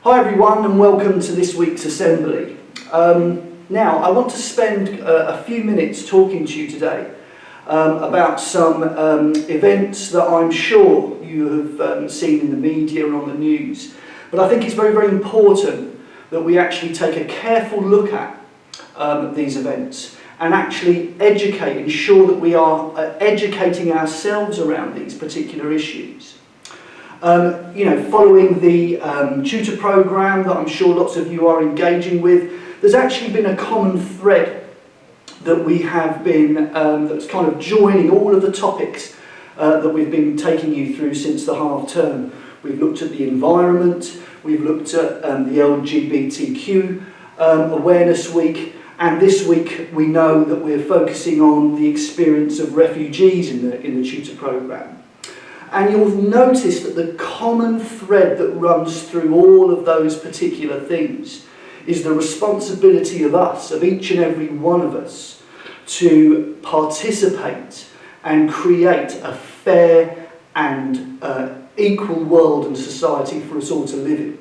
Hi everyone and welcome to this week's assembly. Now I want to spend a few minutes talking to you today about some events that I'm sure you have seen in the media and on the news, but I think it's very, very important that we actually take a careful look at these events and actually ensure that we are educating ourselves around these particular issues. Following the tutor programme that I'm sure lots of you are engaging with, there's actually been a common thread that we have been, that's kind of joining all of the topics that we've been taking you through since the half term. We've looked at the environment, we've looked at the LGBTQ Awareness Week, and this week we know that we're focusing on the experience of refugees in the tutor programme. And you'll notice that the common thread that runs through all of those particular things is the responsibility of us, of each and every one of us, to participate and create a fair and equal world and society for us all to live in.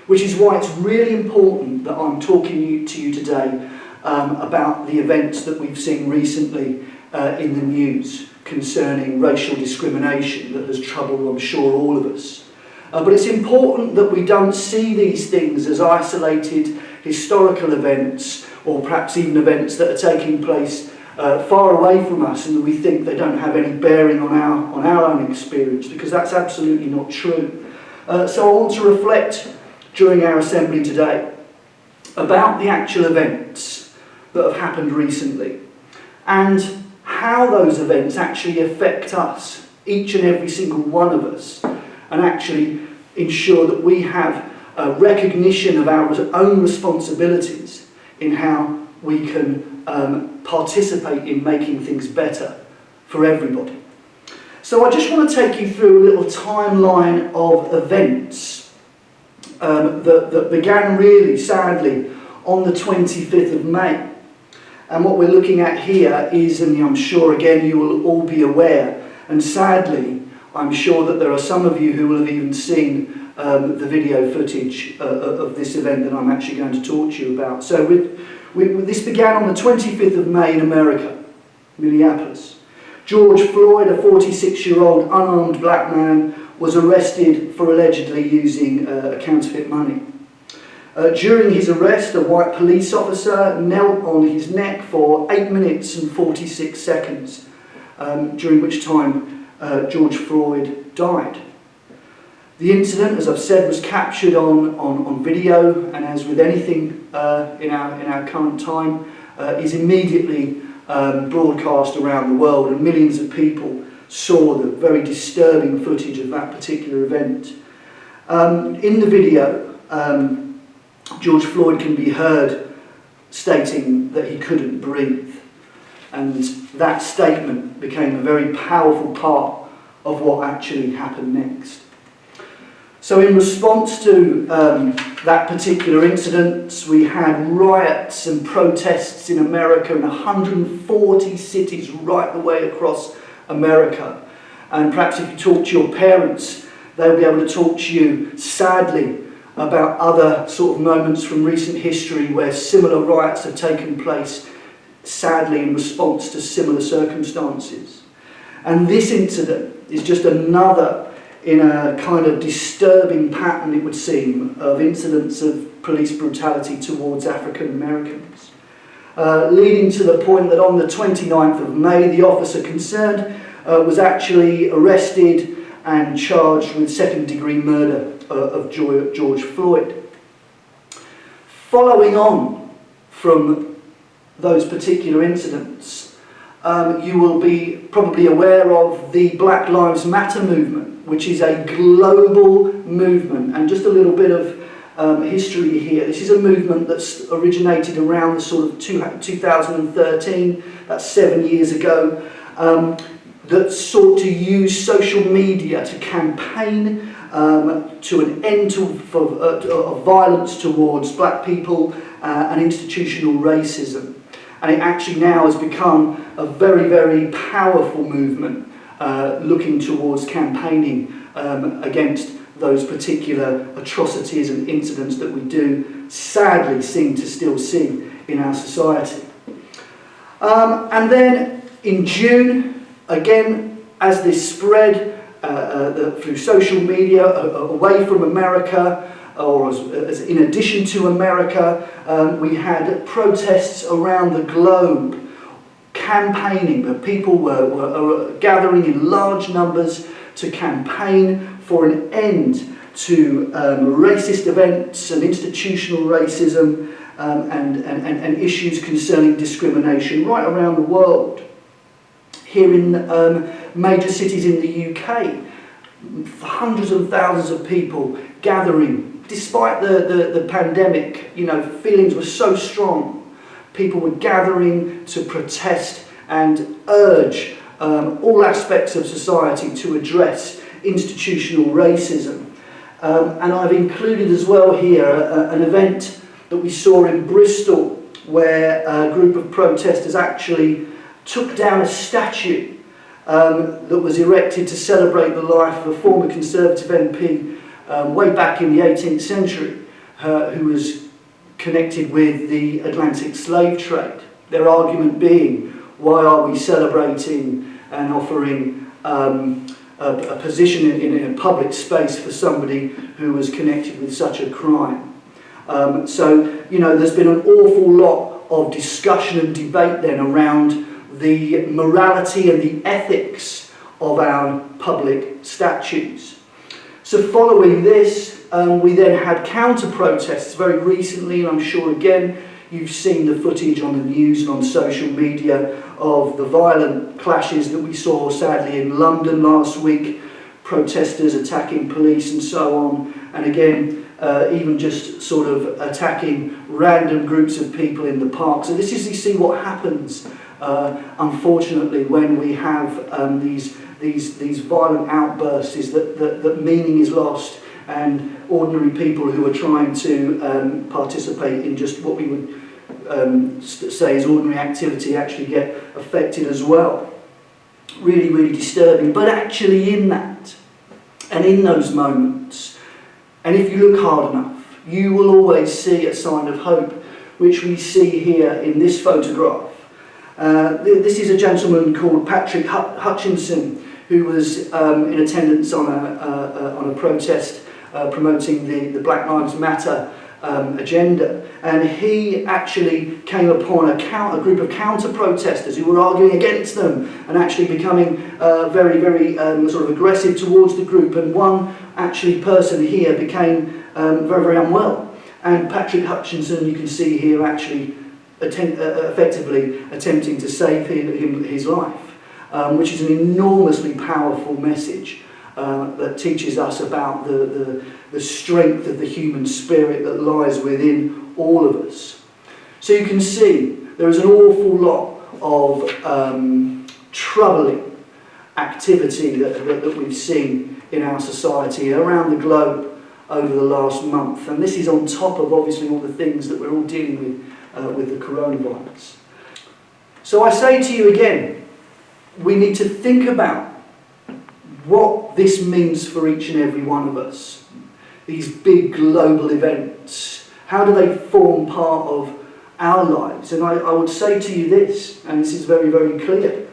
Which is why it's really important that I'm talking to you today about the events that we've seen recently in the news concerning racial discrimination that has troubled, I'm sure, all of us. But it's important that we don't see these things as isolated historical events, or perhaps even events that are taking place far away from us, and that we think they don't have any bearing on our own experience, because that's absolutely not true. So I want to reflect during our assembly today about the actual events that have happened recently, and how those events actually affect us, each and every single one of us, and actually ensure that we have a recognition of our own responsibilities in how we can participate in making things better for everybody. So I just want to take you through a little timeline of events that began really, sadly, on the 25th of May. And what we're looking at here is, and I'm sure again you will all be aware, and sadly I'm sure that there are some of you who will have even seen the video footage of this event that I'm actually going to talk to you about. So this began on the 25th of May in America, Minneapolis. George Floyd, a 46-year-old unarmed black man, was arrested for allegedly using counterfeit money. During his arrest, a white police officer knelt on his neck for 8 minutes and 46 seconds, during which time George Floyd died. The incident, as I've said, was captured on video, and as with anything in our current time, is immediately broadcast around the world, and millions of people saw the very disturbing footage of that particular event. In the video, George Floyd can be heard stating that he couldn't breathe, and that statement became a very powerful part of what actually happened next. So in response to that particular incident, we had riots and protests in America in 140 cities right the way across America. And perhaps if you talk to your parents, they'll be able to talk to you, sadly, about other sort of moments from recent history where similar riots have taken place, sadly in response to similar circumstances. And this incident is just another in a kind of disturbing pattern, it would seem, of incidents of police brutality towards African Americans, leading to the point that on the 29th of May, the officer concerned was actually arrested and charged with second-degree murder of George Floyd. Following on from those particular incidents, you will be probably aware of the Black Lives Matter movement, which is a global movement. And just a little bit of history here. This is a movement that's originated around the sort of 2013, that's 7 years ago, that sought to use social media to campaign to an end of violence towards black people and institutional racism. And it actually now has become a very, very powerful movement looking towards campaigning against those particular atrocities and incidents that we do sadly seem to still see in our society. And then in June, again, as this spread through social media away from America, or as in addition to America, we had protests around the globe, campaigning, but people were gathering in large numbers to campaign for an end to racist events and institutional racism and issues concerning discrimination right around the world. Here in major cities in the UK, hundreds of thousands of people gathering. Despite the pandemic, feelings were so strong. People were gathering to protest and urge all aspects of society to address institutional racism. And I've included as well here an event that we saw in Bristol, where a group of protesters actually took down a statue that was erected to celebrate the life of a former Conservative MP way back in the 18th century, who was connected with the Atlantic slave trade. Their argument being, why are we celebrating and offering a position in a public space for somebody who was connected with such a crime? So, there's been an awful lot of discussion and debate then around the morality and the ethics of our public statues. So following this, we then had counter-protests very recently, and I'm sure again you've seen the footage on the news and on social media of the violent clashes that we saw sadly in London last week, protesters attacking police and so on, and again even just sort of attacking random groups of people in the park. So this is, you see, what happens unfortunately when we have these violent outbursts, is that meaning is lost, and ordinary people who are trying to participate in just what we would say is ordinary activity actually get affected as well. Really, really disturbing. But actually in that, and in those moments, and if you look hard enough, you will always see a sign of hope, which we see here in this photograph. This is a gentleman called Patrick Hutchinson, who was in attendance on a protest promoting the Black Lives Matter agenda, and he actually came upon a group of counter-protesters who were arguing against them and actually becoming very, very sort of aggressive towards the group, and one person here became very, very unwell, and Patrick Hutchinson, you can see here, actually effectively attempting to save his life, which is an enormously powerful message that teaches us about the strength of the human spirit that lies within all of us. So you can see there is an awful lot of troubling activity that we've seen in our society around the globe over the last month, and this is on top of obviously all the things that we're all dealing with the coronavirus. So I say to you again, we need to think about what this means for each and every one of us. These big global events, how do they form part of our lives? And I would say to you this, and this is very, very clear.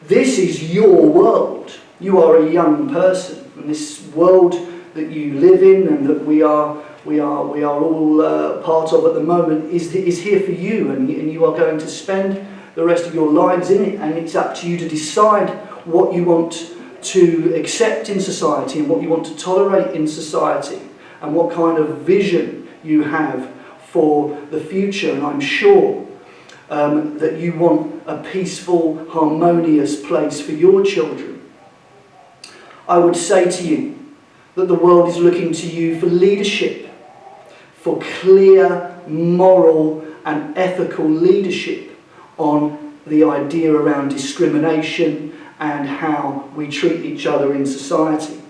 This is your world. You are a young person, and this world that you live in and that we are all part of at the moment is here for you, and you are going to spend the rest of your lives in it, and it's up to you to decide what you want to accept in society and what you want to tolerate in society, and what kind of vision you have for the future. And I'm sure that you want a peaceful, harmonious place for your children. I would say to you that the world is looking to you for leadership, for clear, moral and ethical leadership on the idea around discrimination and how we treat each other in society.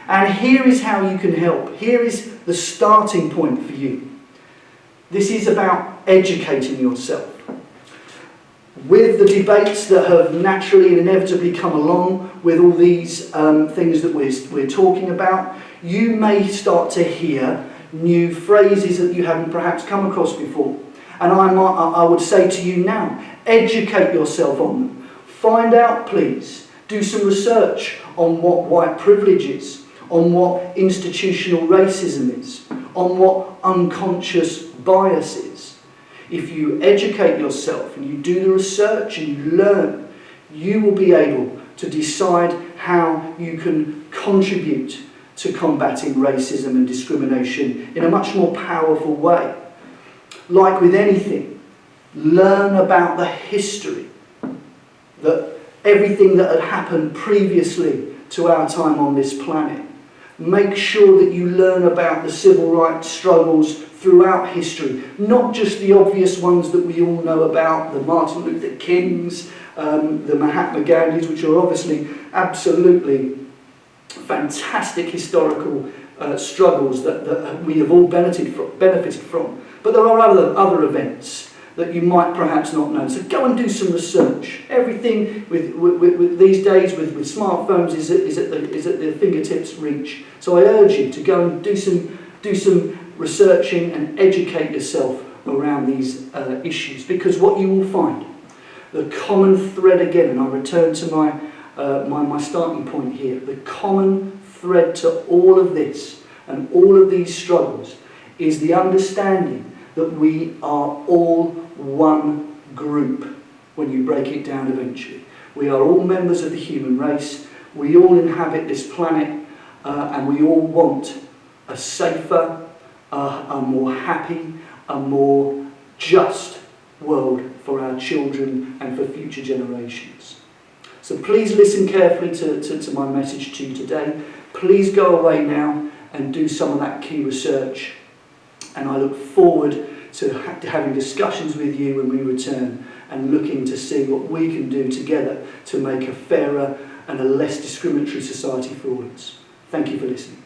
And here is how you can help. Here is the starting point for you. This is about educating yourself. with the debates that have naturally and inevitably come along with all these things that we're talking about, you may start to hear new phrases that you haven't perhaps come across before. And I would say to you now, educate yourself on them. Find out, please. Do some research on what white privilege is, on what institutional racism is, on what unconscious bias is. If you educate yourself and you do the research and you learn, you will be able to decide how you can contribute to combating racism and discrimination in a much more powerful way. Like with anything, learn about the history, that everything that had happened previously to our time on this planet. Make sure that you learn about the civil rights struggles throughout history, not just the obvious ones that we all know about, the Martin Luther Kings, the Mahatma Gandhis, which are obviously absolutely fantastic historical struggles that we have all benefited from. But there are other events that you might perhaps not know. So go and do some research. Everything with these days with smartphones is at the fingertips' reach. So I urge you to go and do some researching and educate yourself around these issues, because what you will find, the common thread again, and I return to my starting point here, the common thread to all of this and all of these struggles is the understanding that we are all one group when you break it down eventually. We are all members of the human race, we all inhabit this planet, and we all want a safer, a more happy, a more just world for our children and for future generations. So please listen carefully to my message to you today. Please go away now and do some of that key research. And I look forward to having discussions with you when we return and looking to see what we can do together to make a fairer and a less discriminatory society for all of us. Thank you for listening.